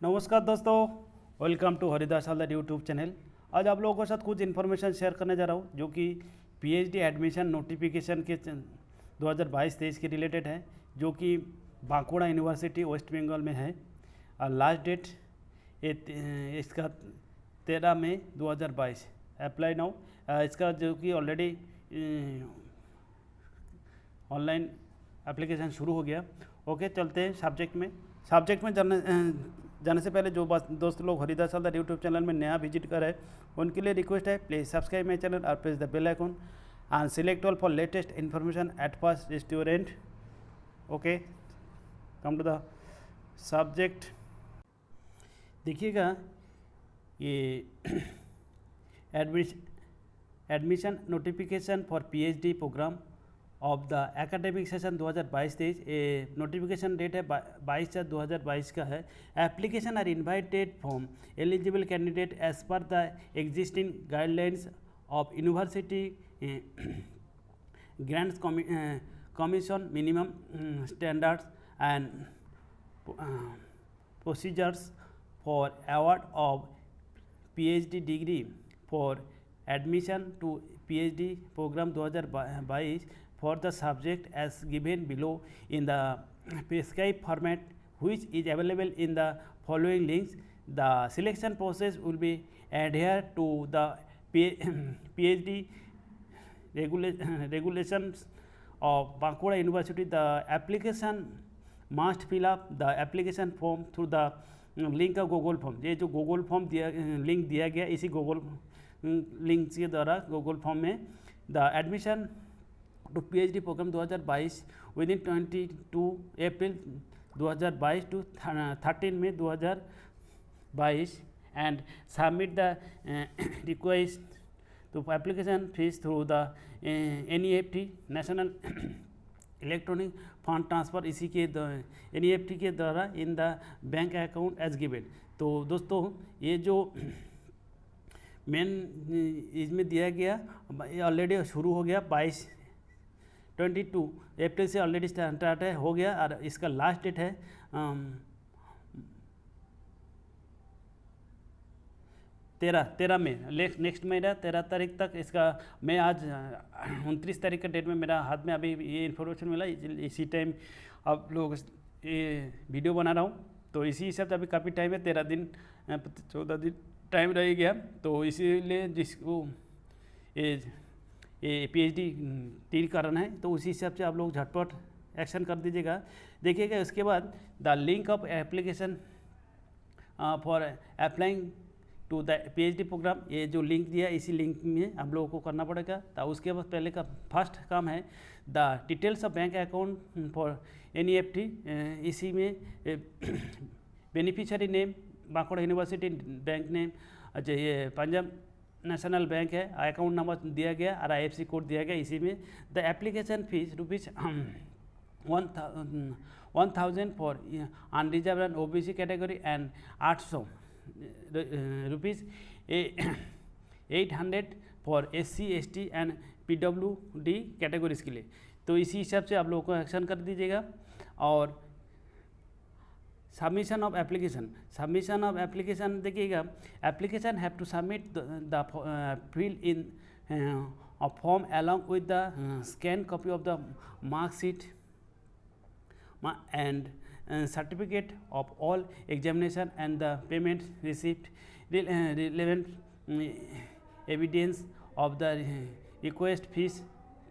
नमस्कार दोस्तों, welcome to Haridas Haldar YouTube channel. आज आप लोगों के साथ कुछ इन्फॉर्मेशन शेयर करने जा रहा हूँ जो कि पीएचडी एडमिशन नोटिफिकेशन के 2022-23 के रिलेटेड है, जो कि बांकुड़ा यूनिवर्सिटी वेस्ट बंगाल में है। और लास्ट डेट इसका 13 मई 2022। Apply now. इसका जो कि ऑलरेडी ऑनलाइन एप्लीकेशन शुरू हो गया। ओके, चलते हैं सब्जेक्ट में जाने से पहले जो दोस्त लोग हरिदास हल्दर यूट्यूब चैनल में नया विजिट कर रहे हैं उनके लिए रिक्वेस्ट है, प्लीज़ सब्सक्राइब माई चैनल और press the bell icon and select all for latest information at first restaurant. Okay, come to the subject. देखिएगा, ये admission notification for PhD programme of the academic session 2022-23। Notification date है 22/4/2022 का है। Application are invited from eligible candidate as per the existing guidelines of University Grants Commission minimum standards and procedures for award of PhD degree for admission to PhD programme 2022 for the subject as given below in the prescribed format, which is available in the following links. The selection process will be adhered to the PhD regulations of Bankura University. The application must fill up the application form through the link of Google Form. ये जो Google Form link दिया गया, इसी Google link के द्वारा Google Form में the admission to PhD program 2022 within 22 April 2022 to 13 May 2022 and submit the request to application fees through the NEFT National electronic fund transfer, इसी के NEFT के द्वारा in the bank account as given. तो दोस्तों, ये जो main इसमें दिया गया ऑलरेडी शुरू हो गया 22 अप्रैल से ऑलरेडी स्टार्ट हो गया, और इसका लास्ट डेट है 13 मई। नेक्स्ट महीना 13 तारीख तक इसका। मैं आज 29 तारीख का डेट में मेरा हाथ में अभी ये इन्फॉर्मेशन मिला, इसी टाइम आप लोग ये वीडियो बना रहा हूँ, तो इसी हिसाब से अभी काफ़ी टाइम है, 13 दिन 14 दिन टाइम रह गया। तो इसीलिए जिसको ये पीएचडी टील करना है, तो उसी हिसाब से आप लोग झटपट एक्शन कर दीजिएगा। देखिएगा, उसके बाद the link of application for applying to the PhD programme, ये जो लिंक दिया इसी लिंक में आप लोगों को करना पड़ेगा। तो उसके बाद पहले का फर्स्ट काम है the details of bank account for NEFT। इसी में beneficiary name Bankura University, bank name अच्छा ये पंजाब नेशनल बैंक है, अकाउंट नंबर दिया गया और IFSC कोड दिया गया। इसी में the application fees ₹1000 for unreserved and OBC category and 800 rupees 800 for SC ST एंड PWD कैटेगरीज के लिए। तो इसी हिसाब से आप लोगों को एक्शन कर दीजिएगा। और सबमिशन ऑफ एप्लीकेशन देखिएगा, application have to submit the fill in form along with the scan copy of the marksheet and certificate of all examination and the payment receipt relevant evidence of the request fees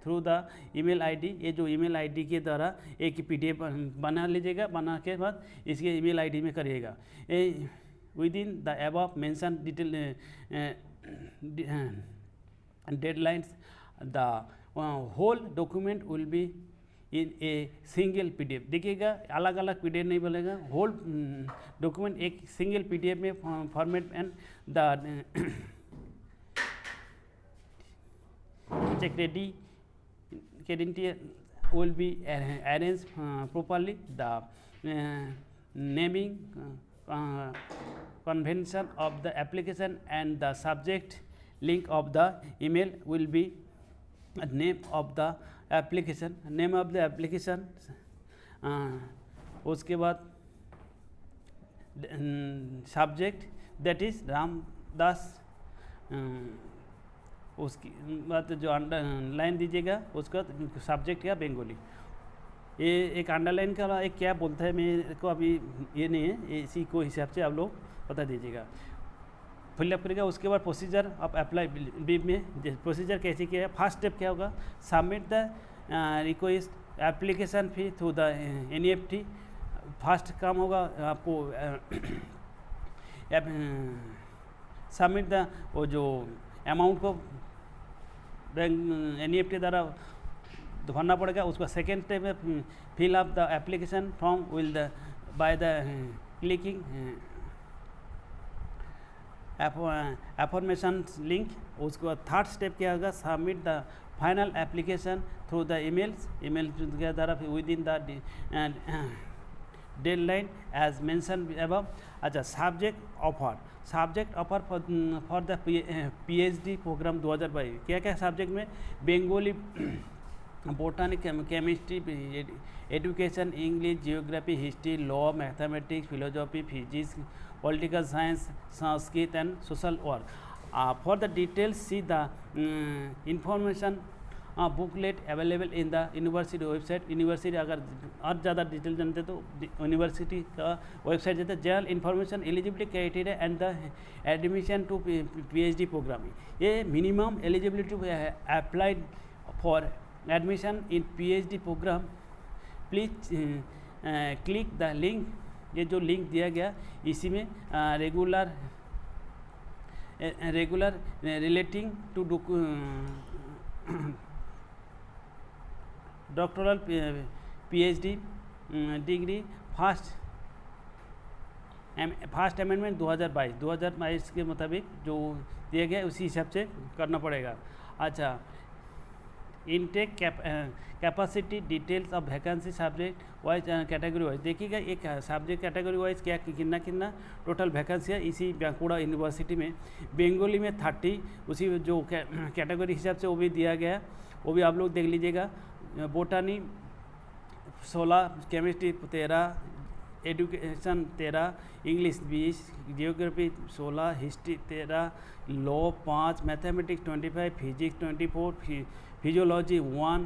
through the email ID. ये जो email ID के द्वारा एक PDF बना लीजिएगा, बना के बाद इसके ईमेल आईडी में करिएगा। With in the above mention detail deadlines the whole document will be in a single PDF। देखिएगा, अलग अलग PDF नहीं बोलेगा, होल डॉक्यूमेंट एक सिंगल PDF में format and the check ready credential will be arranged properly. The naming convention of the application and the subject link of the email will be name of the application। उसके बाद subject that is Ramdas, उसकी बात जो underline दीजिएगा उसका subject क्या Bengali. ये एक अंडरलाइन का एक क्या बोलता है मेरे को अभी ये नहीं है, इसी को हिसाब से आप लोग बता दीजिएगा, फिलअप करेगा। उसके बाद प्रोसीजर आप अप्लाई बी में प्रोसीजर कैसे किया है। फर्स्ट स्टेप क्या होगा, submit the request application fee through the NEFT। First काम होगा आपको सबमिट द वो जो अमाउंट को बैंक NEFT द्वारा भरना पड़ेगा। उसका सेकेंड स्टेप है fill up the application form will the by the clicking information link. उसके बाद थर्ड स्टेप क्या होगा, submit the final application through the email के द्वारा with in the deadline as mention above. अच्छा, subject offer for the PhD programme 2022 क्या क्या subject में, Bengali, botany, chemistry, education, English, geography, history, law, mathematics, philosophy, physics, political science, Sanskrit and social work. For the details see the information booklet available in the university website. University अगर और ज़्यादा detail जानते तो university का website जाते हैं। General information, eligibility criteria and the admission to PhD programme. ये minimum eligibility applied for admission in PhD programme, please click the link. ये जो लिंक दिया गया इसी में regular relating to doctoral PhD degree first amendment 2022 के मुताबिक जो दिया गया उसी हिसाब से करना पड़ेगा। अच्छा, intake capacity details of vacancy subject wise category wise देखिएगा। एक सब्जेक्ट कैटेगरी वाइज क्या कितना टोटल वैकेंसी है इसी बांकुड़ा यूनिवर्सिटी में। बेंगोली में 30, उसी जो कैटेगरी हिसाब से वो भी दिया गया, वो भी आप लोग देख लीजिएगा। Botany 16, chemistry 13, education 13, English 20, geography 16, history 13, law 5, mathematics 25, physics 24, physiology 1,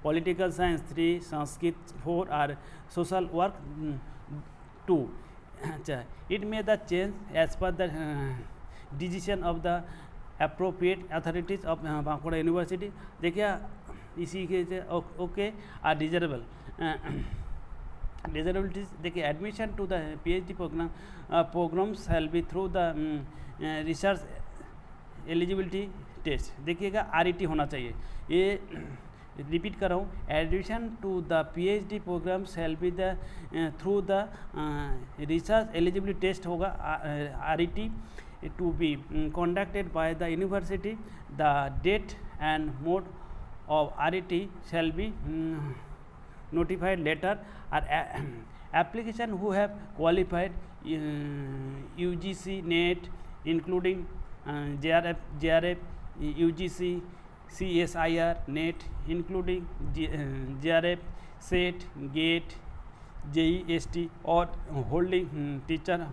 political science 3, Sanskrit 4 और सोशल वर्क 2। अच्छा, it may the change as per the decision of the appropriate authorities of Bankura university. देखिए इसी के ओके और डिजरेबिलिटीज देखिए, admission to the PhD programme shall be through the research eligibility test. देखिएगा RET होना चाहिए, ये रिपीट कर रहा हूँ, admission to the PhD programme shall be the through the research eligibility test होगा RET to be conducted by the university. The date and mode of RET shall be notified later. Or application who have qualified UGC NET including JRF, UGC CSIR NET including JRF, SET, GATE, JEST or holding teacher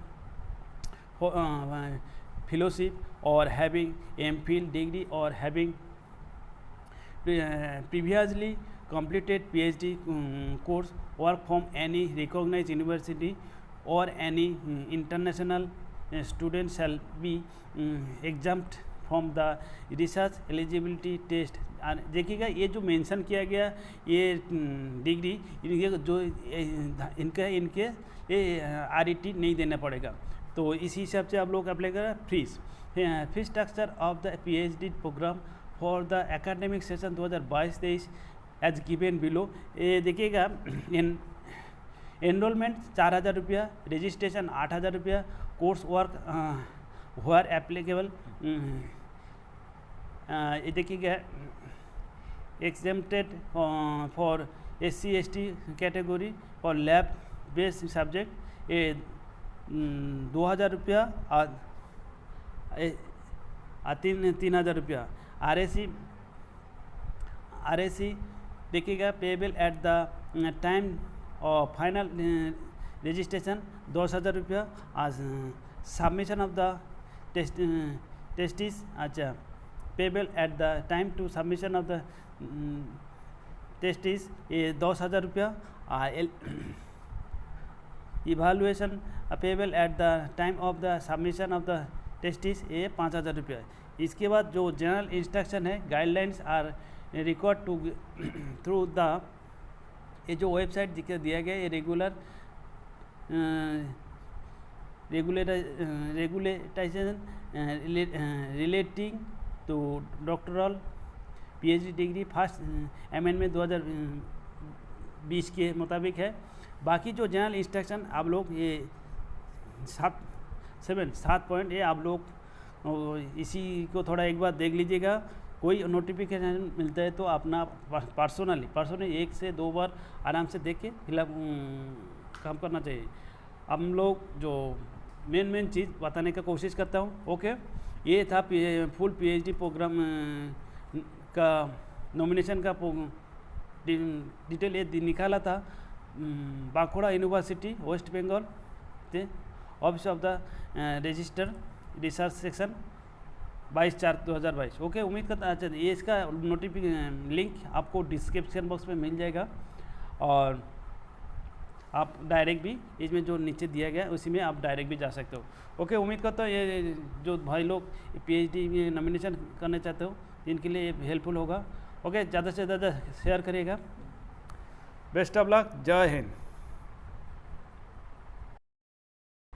fellowship or having MPhil degree or having previously completed PhD course, work from any recognized university or any international student shall be exempt from the research eligibility test। देखिएगा ये जो mention किया गया ये degree इनके जो इनके ये RET नहीं देना पड़ेगा, तो इसी हिसाब से आप लोग अप्लाई करें। Fees structure of the PhD programme for the academic session 2022-23 as given below. ये देखिएगा एनरोलमेंट 4,000 रुपया, रजिस्ट्रेशन 8,000 रुपया, कोर्स वर्क हुआर एप्लीकेबल। ये देखिएगा exempted for SC ST category और लैब बेस्ड सब्जेक्ट ये 2,000 रुपया और 3,000 रुपया। RAC देखिएगा पेबल एट द टाइम और फाइनल रजिस्ट्रेशन 10,000 रुपया। आज submission of the test is अच्छा payable at the time to submission of the test is ये 10,000 रुपया। Evaluation payable at the time of the submission of the test is ये 5,000 रुपया। इसके बाद जो जनरल इंस्ट्रक्शन है guidelines are record to through the ये जो वेबसाइट दिया गया ये regularisation relating to doctoral PhD degree first amendment 2020 के मुताबिक है। बाकी जो जनरल इंस्ट्रक्शन आप लोग ये 7 पॉइंट ये आप लोग इसी को थोड़ा एक बार देख लीजिएगा। कोई नोटिफिकेशन मिलता है तो अपना पर्सनली 1 से 2 बार आराम से देख के फिलअप काम करना चाहिए। हम लोग जो मेन चीज़ बताने का कोशिश करता हूँ। ओके, ये था फुल पीएचडी प्रोग्राम का नॉमिनेशन का डिटेल ये निकाला था बांकुड़ा यूनिवर्सिटी वेस्ट बंगाल से office of the register research section 22/4/2022। Okay, उम्मीद करता अच्छा ये इसका नोटिफिकेशन लिंक आपको डिस्क्रिप्शन बॉक्स में मिल जाएगा और आप डायरेक्ट भी इसमें जो नीचे दिया गया उसी में आप डायरेक्ट भी जा सकते हो। ओके, उम्मीद करता हूँ ये जो भाई लोग पीएचडी में नॉमिनेशन करना चाहते हो इनके लिए हेल्पफुल होगा। ओके, ज़्यादा से ज़्यादा शेयर करिएगा। बेस्ट ऑफ लक, जय हिंद।